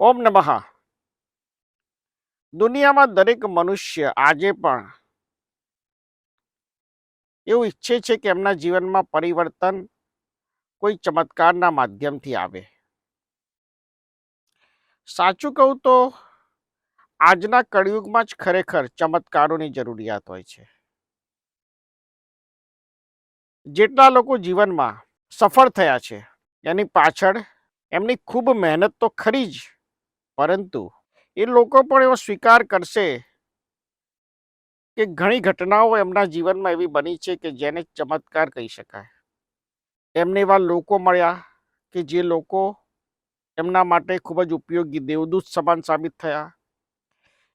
ઓમ નમઃ. દુનિયામાં દરેક મનુષ્ય આજે પણ એવું ઈચ્છે છે કે એમના જીવનમાં પરિવર્તન કોઈ ચમત્કારના માધ્યમથી આવે. સાચું કહું તો આજના કળિયુગમાં જ ખરેખર ચમત્કારોની જરૂરિયાત હોય છે. જેટલા લોકો જીવનમાં સફળ થયા છે એની પાછળ એમની ખૂબ મહેનત તો ખરી જ, પરંતુ એ લોકો પણ એવો સ્વીકાર કરશે કે ઘણી ઘટનાઓ એમના જીવનમાં એવી બની છે કે જેને ચમત્કાર કહી શકાય. એમને એવા લોકો મળ્યા કે જે લોકો એમના માટે ખૂબ જ ઉપયોગી દેવદૂત સમાન સાબિત થયા.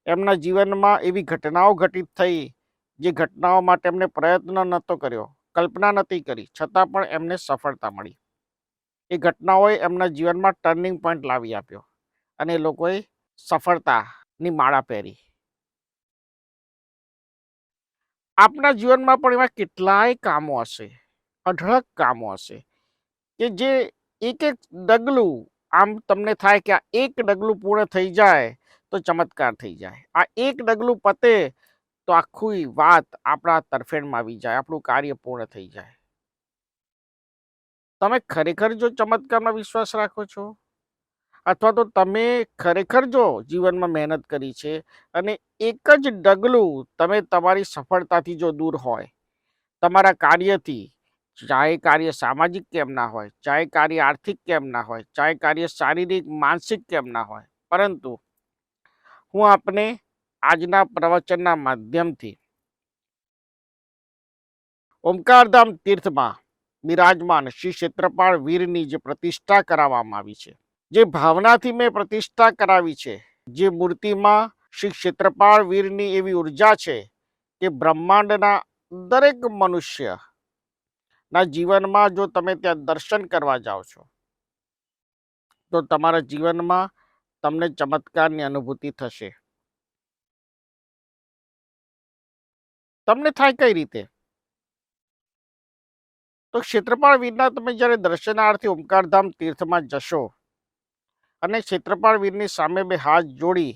એમના જીવનમાં એવી ઘટનાઓ ઘટિત થઈ જે ઘટનાઓ માટે એમને પ્રયત્ન નહોતો કર્યો, કલ્પના નથી કરી, છતાં પણ એમને સફળતા મળી. એ ઘટનાઓએ એમના જીવનમાં ટર્નિંગ પોઈન્ટ લાવી આપ્યો અને એ લોકોએ સફળતાની માળા પહેરી. આપના જીવનમાં પણ એવા કેટલાય કામો હશે, અઢળક કામો હશે કે જે એક એક ડગલું આમ તમને થાય કે આ એક ડગલું પૂર્ણ થઈ જાય તો ચમત્કાર થઈ જાય, આ એક ડગલું પતે તો આખી વાત આપણા તરફેણમાં આવી જાય, આપણું કાર્ય પૂર્ણ થઈ જાય. તમે ખરેખર જો ચમત્કારમાં વિશ્વાસ રાખો છો, અથવા તો તમે ખરેખર જો જીવનમાં મહેનત કરી છે અને એક જ ડગલું તમે તમારી સફળતાથી જો દૂર હોય, તમારા કાર્યથી, ચાહે કાર્ય સામાજિક કેમ ના હોય, ચાહે કાર્ય આર્થિક કેમ ના હોય, ચાહે કાર્ય શારીરિક માનસિક કેમ ના હોય, પરંતુ હું આપને આજના પ્રવચનના માધ્યમથી ઓમકારધામ તીર્થમાં બિરાજમાન શ્રી ક્ષેત્રપાળ વીરની જે પ્રતિષ્ઠા કરાવવામાં આવી છે, જે ભાવનાથી મેં પ્રતિષ્ઠા કરાવી છે, જે મૂર્તિમાં શ્રી ક્ષેત્રપાળ વીરની એવી ઉર્જા છે કે બ્રહ્માંડના દરેક મનુષ્ય ના જીવનમાં જો તમે ત્યાં દર્શન કરવા જાઓ છો તો તમારા જીવનમાં તમને ચમત્કારની અનુભૂતિ થશે. તમને થાય કઈ રીતે? તો ક્ષેત્રપાળ વીરના તમે જ્યારે દર્શનાર્થે ઓમકારધામ તીર્થમાં જશો અને ક્ષેત્રપાળ વીરની સામે બે હાથ જોડી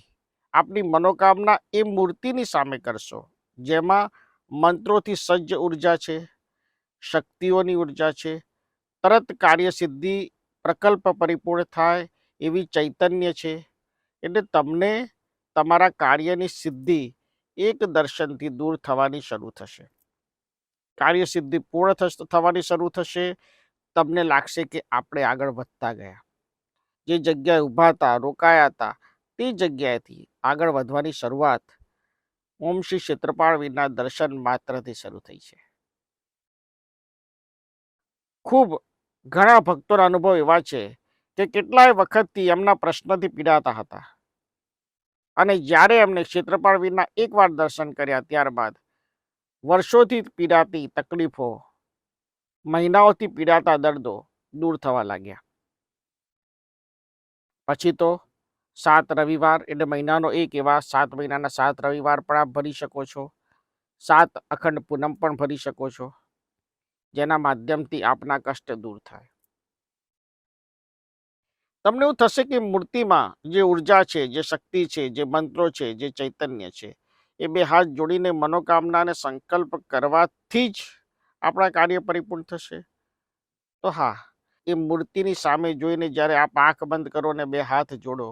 આપની મનોકામના એ મૂર્તિની સામે કરશો, જેમાં મંત્રોથી સજ્જ ઉર્જા છે, શક્તિઓની ઉર્જા છે, તરત કાર્યસિદ્ધિ પ્રકલ્પ પરિપૂર્ણ થાય એવી ચૈતન્ય છે, એટલે તમને તમારા કાર્યની સિદ્ધિ એક દર્શનથી દૂર થવાની શરૂ થશે. કાર્યસિદ્ધિ પૂર્ણ થવાની શરૂ થશે. તમને લાગશે કે આપણે આગળ વધતા ગયા, જે જગ્યાએ ઊભા હતા, રોકાયા હતા, તે જગ્યાએથી આગળ વધવાની શરૂઆત ઓમ શ્રી ક્ષેત્રપાળ વીરના દર્શન માત્રથી શરૂ થઈ છે. ખૂબ ઘણા ભક્તોના અનુભવ એવા છે કે કેટલાય વખતથી એમના પ્રશ્નથી પીડાતા હતા અને જ્યારે એમને ક્ષેત્રપાળ વીરના એકવાર દર્શન કર્યા ત્યારબાદ વર્ષોથી પીડાતી તકલીફો, મહિનાઓથી પીડાતા દર્દો દૂર થવા લાગ્યા. પછી તો 7 રવિવાર એટલે મહિનાનો એક, એવા 7 મહિનાના 7 રવિવાર પણ આપ ભરી શકો છો, 7 અખંડ પૂનમ પણ ભરી શકો છો, જેના માધ્યમથી આપના કષ્ટ દૂર થાય. તમને એવું થશે કે મૂર્તિમાં જે ઉર્જા છે, જે શક્તિ છે, જે મંત્રો છે, જે ચૈતન્ય છે, એ બે હાથ જોડીને મનોકામના અને સંકલ્પ કરવાથી જ આપણા કાર્ય પરિપૂર્ણ થશે. તો હા, એ મૂર્તિની સામે જોઈને જ્યારે આપ આંખ બંધ કરો ને બે હાથ જોડો,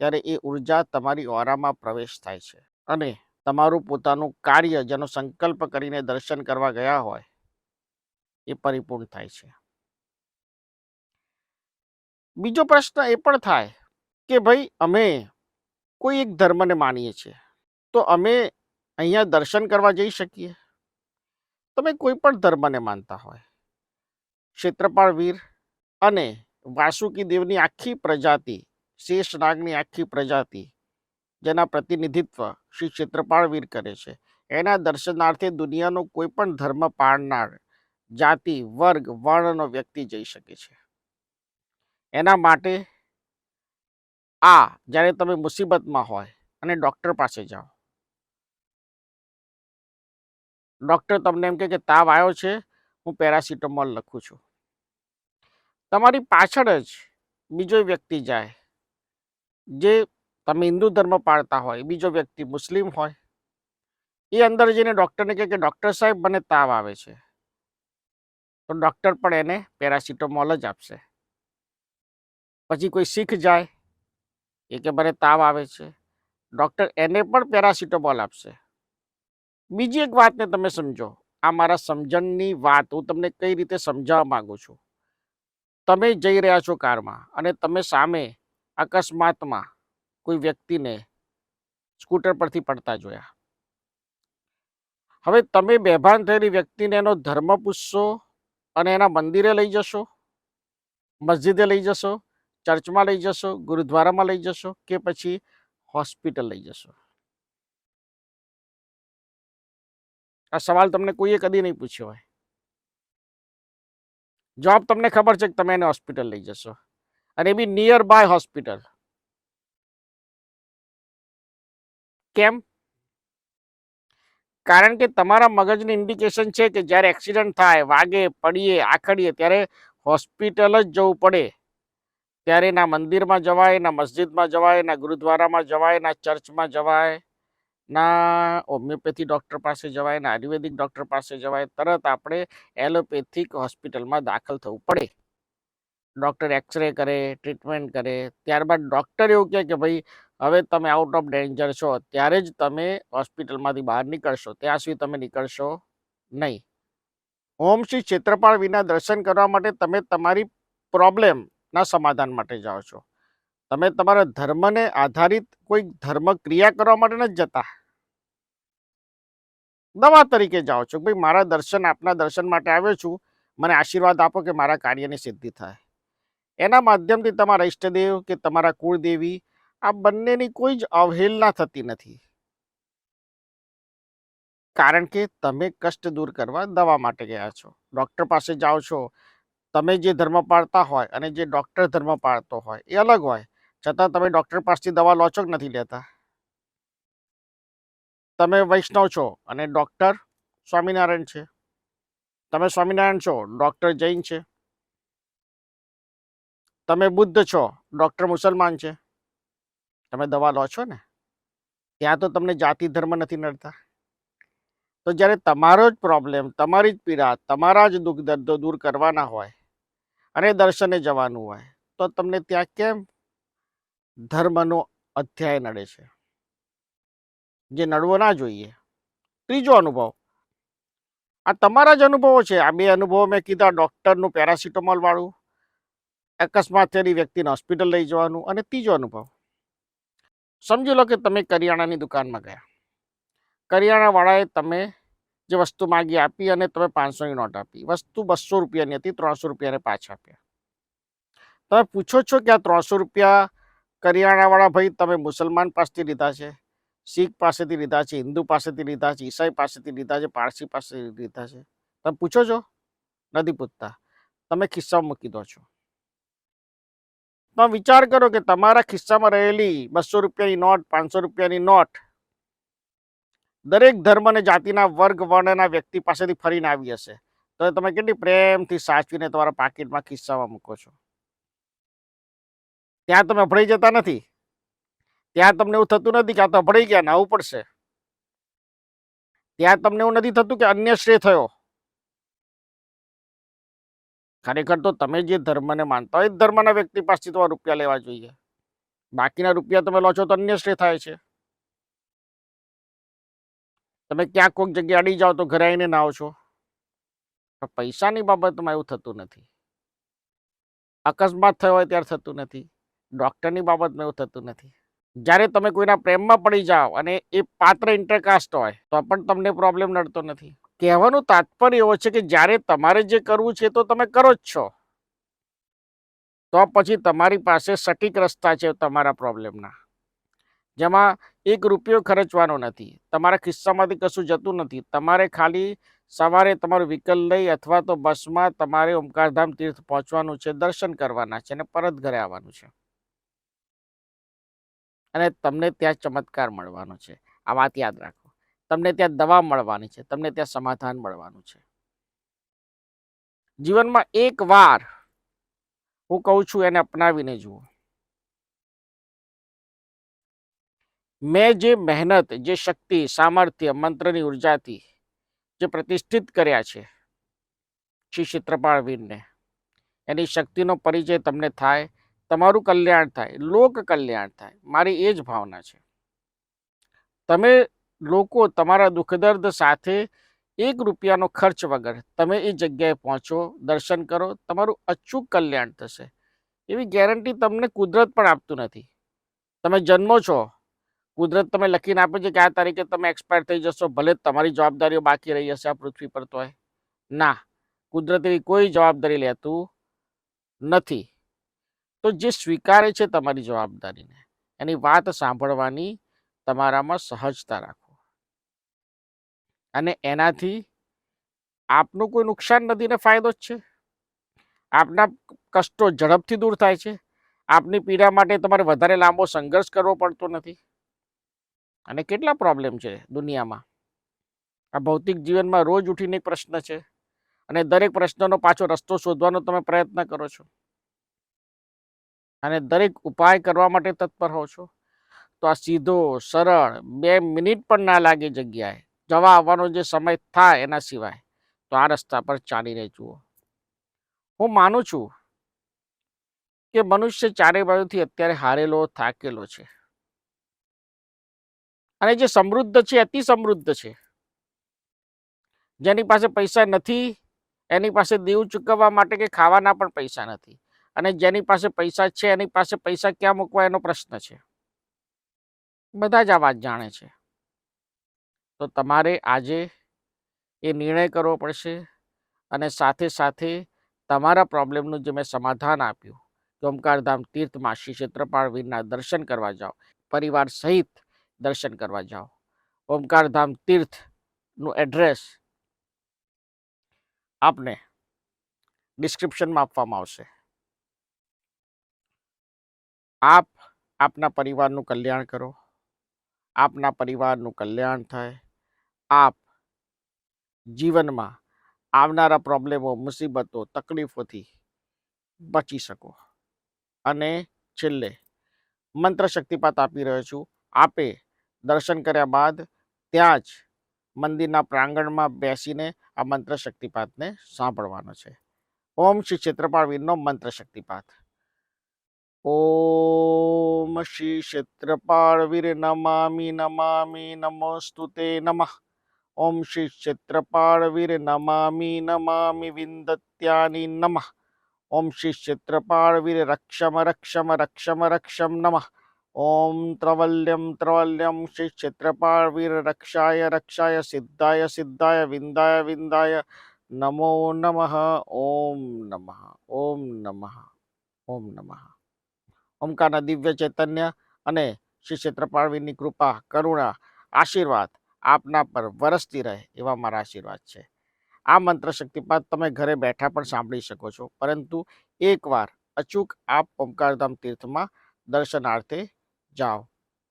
ત્યારે એ ઉર્જા તમારી ઓરામાં પ્રવેશ થાય છે અને તમારું પોતાનું કાર્ય જેનો સંકલ્પ કરીને દર્શન કરવા ગયા હોય એ પરિપૂર્ણ થાય છે. બીજો પ્રશ્ન એ પણ થાય કે ભાઈ, અમે કોઈ એક ધર્મને માનીએ છીએ, તો અમે અહીંયા દર્શન કરવા જઈ શકીએ? તમે કોઈ પણ ધર્મને માનતા હોય, ક્ષેત્રપાળ વીર અને વાસુકી દેવની આખી પ્રજાતિ, શેષનાગની આખી પ્રજાતિ, જેના પ્રતિનિધિત્વ શ્રી ક્ષેત્રપાળ વીર કરે છે, એના દર્શનાર્થે દુનિયાનો કોઈ પણ ધર્મ પાળનાર જાતિ, વર્ગ, વર્ણનો વ્યક્તિ જઈ શકે છે. એના માટે જ્યારે તમે મુસીબતમાં હોય અને ડૉક્ટર પાસે જાઓ, ડૉક્ટર તમને એમ કે તાવ આવ્યો છે, હું પેરાસિટામોલ લખું છું. તમારી પાછળ જ બીજો વ્યક્તિ જાય, જે તમે હિન્દુ ધર્મ પાળતા હોય, બીજો વ્યક્તિ મુસ્લિમ હોય, એ અંદર જઈને ડૉક્ટરને કહે કે ડૉક્ટર સાહેબ મને તાવ આવે છે, તો ડૉક્ટર પણ એને પેરાસિટામોલ જ આપશે. પછી કોઈ શીખ જાય, એ કે મને તાવ આવે છે, ડૉક્ટર એને પણ પેરાસિટામોલ આપશે. બીજી એક વાતને તમે સમજો, આ મારા સમજણની વાત હું તમને કઈ રીતે સમજાવવા માંગુ છું. તમે જઈ રહ્યા છો કારમાં અને તમે સામે અકસ્માતમાં કોઈ વ્યક્તિને સ્કૂટર પરથી પડતા જોયા. હવે તમે બેભાન થયેલી વ્યક્તિને એનો ધર્મ પૂછશો અને એના મંદિરે લઈ જશો, મસ્જિદે લઈ જશો, ચર્ચમાં લઈ જશો, ગુરુદ્વારામાં લઈ જશો, કે પછી હોસ્પિટલ લઈ જશો? આ સવાલ તમને કોઈએ કદી નહીં પૂછ્યો હોય. જવાબ તમને ખબર છે કે તમે એને હોસ્પિટલ લઈ જશો, અને બી નિયર બાય હોસ્પિટલ. કેમ? કારણ કે તમારા મગજની ઇન્ડિકેશન છે કે જ્યારે એક્સિડન્ટ થાય, વાગે, પડીએ, આખડીએ, ત્યારે હોસ્પિટલ જ જવું પડે. ત્યારે ના મંદિરમાં જવાય, ના મસ્જિદમાં જવાય, ના ગુરુદ્વારામાં જવાય, ના ચર્ચમાં જવાય, ના હોમિયોપેથી ડૉક્ટર પાસે જવાય, ના આયુર્વેદિક ડૉક્ટર પાસે જવાય. તરત આપણે એલોપેથિક હોસ્પિટલમાં દાખલ થવું પડે. ડૉક્ટર એક્સરે કરે, ટ્રીટમેન્ટ કરે, ત્યારબાદ ડૉક્ટર એવું કહે કે ભાઈ હવે તમે આઉટ ઓફ ડેન્જર છો, ત્યારે જ તમે હોસ્પિટલમાંથી બહાર નીકળશો, ત્યાં સુધી તમે નીકળશો નહીં. ઓમ શ્રી ક્ષેત્રપાળ વિના દર્શન કરવા માટે તમે તમારી પ્રોબ્લેમના સમાધાન માટે જાઓ છો. તમે તમારા ધર્મને આધારિત કોઈ ધર્મ ક્રિયા કરવા માટે નથી જતા. દવા તરીકે જાઓ છો, ભાઈ મારા દર્શન, આપના દર્શન માટે આવ્યો છું, મને આશીર્વાદ આપો કે મારા કાર્યની સિદ્ધિ થાય. એના માધ્યમથી તમારા ઈષ્ટદેવ કે તમારા કુળદેવી, આ બંનેની કોઈ જ અવહેલના થતી નથી. કારણ કે તમે કષ્ટ દૂર કરવા દવા માટે ગયા છો, ડૉક્ટર પાસે જાઓ છો. તમે જે ધર્મ પાળતા હોય અને જે ડૉક્ટર ધર્મ પાળતો હોય એ અલગ હોય, છતાં તમે ડૉક્ટર પાસેથી દવા લો છો કે નથી લેતા? તમે વૈષ્ણવ છો અને ડૉક્ટર સ્વામિનારાયણ છે. તમે સ્વામિનારાયણ છો, ડૉક્ટર જૈન છે. તમે બુદ્ધ છો, ડૉક્ટર મુસલમાન છે. તમે દવા લો છો ને? ત્યાં તો તમને જાતિ ધર્મ નથી નડતા. તો જ્યારે તમારો જ પ્રોબ્લેમ, તમારી જ પીડા, તમારા જ દુઃખ દર્દો દૂર કરવાના હોય અને દર્શને જવાનું હોય, તો તમને ત્યાં કેમ ધર્મનો અધ્યાય નડે છે, જે નડવો ના જોઈએ? ત્રીજો અનુભવ, આ તમારા જ અનુભવો છે. આ બે અનુભવો મેં કીધા, ડૉક્ટરનું પેરાસિટામોલ વાળું, અકસ્માત થયેલી વ્યક્તિને હોસ્પિટલ લઈ જવાનું, અને ત્રીજો અનુભવ, સમજી લો કે તમે કરિયાણાની દુકાનમાં ગયા. કરિયાણાવાળાએ તમે જે વસ્તુ માગી આપી અને તમે 500ની નોટ આપી. વસ્તુ 200 રૂપિયાની હતી, 300 રૂપિયાને પાછા આપ્યા. તમે પૂછો છો કે આ 300 રૂપિયા કરિયાણાવાળા ભાઈ તમે મુસલમાન પાસેથી લીધા છે, શીખ પાસેથી લીધા છે, હિન્દુ પાસેથી લીધા છે, ઈસાઈ પાસેથી લીધા છે, પારસી પાસેથી લીધા છે? તમે પૂછો છો? નથી પૂછતા. તમે ખિસ્સામાં મૂકી દો છો. તમે વિચાર કરો કે તમારા ખિસ્સામાં રહેલી 200 રૂપિયાની નોટ, 500 રૂપિયાની નોટ દરેક ધર્મ અને જાતિના વર્ગ વર્ણના વ્યક્તિ પાસેથી ફરીને આવી હશે, તો તમે કેટલી પ્રેમથી સાચવીને તમારા પાકીટમાં, ખિસ્સામાં મૂકો છો. ત્યાં તમે અભડાઈ જતા નથી. ત્યાં તમને એવું થતું નથી કે આ તો અભડાઈ ગયા ને આવવું પડશે. ત્યાં તમને એવું નથી થતું કે અન્ય શ્રેય થયો. ખરેખર તો તમે જે ધર્મને માનતા હોય એ ધર્મના વ્યક્તિ પાસેથી તમારે રૂપિયા લેવા જોઈએ. બાકીના રૂપિયા તમે લો છો તો અન્ય શ્રેય થાય છે. તમે ક્યાંક કોઈક જગ્યાએ અડી જાઓ તો ઘરે આવીને નાઓ છો. પૈસાની બાબતમાં એવું થતું નથી. અકસ્માત થયો હોય ત્યારે થતું નથી. ડૉક્ટરની બાબતમાં એવું થતું નથી. જ્યારે તમે કોઈના પ્રેમમાં પડી જાઓ અને એ પાત્ર ઇન્ટરકાસ્ટ હોય તો પણ તમને પ્રોબ્લેમ નડતો નથી. કહેવાનું તાત્પર્ય એવો છે કે જ્યારે તમારે જે કરવું છે તો તમે કરો જ છો, તો પછી તમારી પાસે સટીક રસ્તા છે તમારા પ્રોબ્લેમના, જેમાં એક રૂપિયો ખર્ચવાનો નથી, તમારા ખિસ્સામાંથી કશું જતું નથી. તમારે ખાલી સવારે તમારું વ્હીકલ લઈ અથવા તો બસમાં તમારે ઓમકારધામ તીર્થ પહોંચવાનું છે, દર્શન કરવાના છે અને પરત ઘરે આવવાનું છે. અને તમને ત્યાં ચમત્કાર મળવાનો છે. આ વાત યાદ રાખો. તમને ત્યાં દવા મળવાની છે, તમને ત્યાં સમાધાન મળવાનું છે. જીવનમાં એક વાર હું કહું છું એને અપનાવીને જુઓ. મેં જે મહેનત, જે શક્તિ, સામર્થ્ય, મંત્રની ઉર્જાથી જે પ્રતિષ્ઠિત કર્યા છે શ્રી ક્ષેત્રપાળ વીરને, એની શક્તિનો પરિચય તમને થાય, તમારું કલ્યાણ થાય, લોક કલ્યાણ થાય, મારી એ જ ભાવના છે. તમે લોકો તમારા દુઃખ દર્દ સાથે ₹1 ખર્ચ વગર તમે એ જગ્યાએ પહોંચો, દર્શન કરો, તમારું અચૂક કલ્યાણ થશે. એવી ગેરંટી તમને કુદરત પણ આપતું નથી. તમે જન્મો છો, કુદરત તમે લખીને આપે છે કે આ તારીખે તમે એક્સપાયર થઈ જશો, ભલે તમારી જવાબદારીઓ બાકી રહી હશે આ પૃથ્વી પર તોય. ના, કુદરત એવી કોઈ જવાબદારી લેતું નથી. તો જે સ્વીકારે છે તમારી જવાબદારીને, એની વાત સાંભળવાની તમારામાં સહજતા રાખો, અને એનાથી આપનું કોઈ નુકસાન નથી ને ફાયદો જ છે. આપના કષ્ટો ઝડપથી દૂર થાય છે. આપની પીડા માટે તમારે વધારે લાંબો સંઘર્ષ કરવો પડતો નથી. અને કેટલા પ્રોબ્લેમ છે દુનિયામાં. આ ભૌતિક જીવનમાં રોજ ઉઠીને એક પ્રશ્ન છે, અને દરેક પ્રશ્નનો પાછો રસ્તો શોધવાનો તમે પ્રયત્ન કરો છો, અને દરેક ઉપાય કરવા માટે તત્પર હો છો. તો આ સીધો સરળ 2 મિનિટ પણ ના લાગે જગ્યાએ જવા આવવાનો જે સમય થાય એના સિવાય, તો આ રસ્તા પર ચાલીને જુઓ. હું માનું છું કે મનુષ્ય ચારે બાજુથી અત્યારે હારેલો, થાકેલો છે, અને જે સમૃદ્ધ છે અતિ સમૃદ્ધ છે. જેની પાસે પૈસા નથી, એની પાસે દેવું ચૂકવવા માટે કે ખાવાના પણ પૈસા નથી, અને જેની પાસે પૈસા છે એની પાસે પૈસા ક્યાં મૂકવા એનો પ્રશ્ન છે. બધા જ આ વાત જાણે છે. તો તમારે આજે એ નિર્ણય કરવો પડશે, અને સાથે સાથે તમારા પ્રોબ્લેમનું જે મેં સમાધાન આપ્યું કે ઓમકારધામ તીર્થમાં શ્રી ક્ષેત્રપાળ વીરના દર્શન કરવા જાઓ, પરિવાર સહિત દર્શન કરવા જાઓ. ઓમકારધામ તીર્થનું એડ્રેસ આપને ડિસ્ક્રિપ્શનમાં આપવામાં આવશે. આપ આપના પરિવારનું કલ્યાણ કરો, આપના પરિવારનું કલ્યાણ થાય, આપ જીવનમાં આવનારા પ્રોબ્લેમો, મુસીબતો, તકલીફોથી બચી શકો. અને છેલ્લે મંત્ર શક્તિપાત આપી રહ્યો છું. આપે દર્શન કર્યા બાદ ત્યાં જ મંદિરના પ્રાંગણમાં બેસીને આ મંત્ર શક્તિપાતને સાંભળવાનો છે. ઓમ શ્રી ક્ષેત્રપાળ વીરનો મંત્ર શક્તિપાત. ઓમ શ્રી ક્ષેત્રપાળ વીર નમામિ નમામિ નમોસ્તુતે નમઃ. ઓમ શ્રી ક્ષેત્રપાળ વીર નમામિ નમામિ વિંદત્યાનિ નમઃ. ઓમ શ્રી ક્ષેત્રપાળ વીર રક્ષમ રક્ષમ રક્ષમ રક્ષમ નમઃ. ઓમ ત્રવલ્યમ ત્રવલ્યમ શ્રી ક્ષેત્રપાળ વીર રક્ષાય રક્ષાય સિદ્ધાય સિદ્ધાય વિંદાય વિંદાય નમો નમઃ. ઓમ નમઃ. ઓમ નમઃ. ઓમ નમઃ. ઓમકારના દિવ્ય ચૈતન્ય અને શ્રી ક્ષેત્રપાળ વીરની કૃપા, કરુણા, આશીર્વાદ આપના પર વરસતી રહે એવા મારા આશીર્વાદ છે. આ મંત્ર શક્તિપાત તમે ઘરે બેઠા પણ સાંભળી શકો છો, પરંતુ એકવાર અચૂક આપ ઓમકારધામ તીર્થમાં દર્શનાર્થે જાઓ.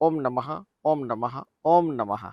ઓમ નમઃ. ઓમ નમઃ. ઓમ નમઃ.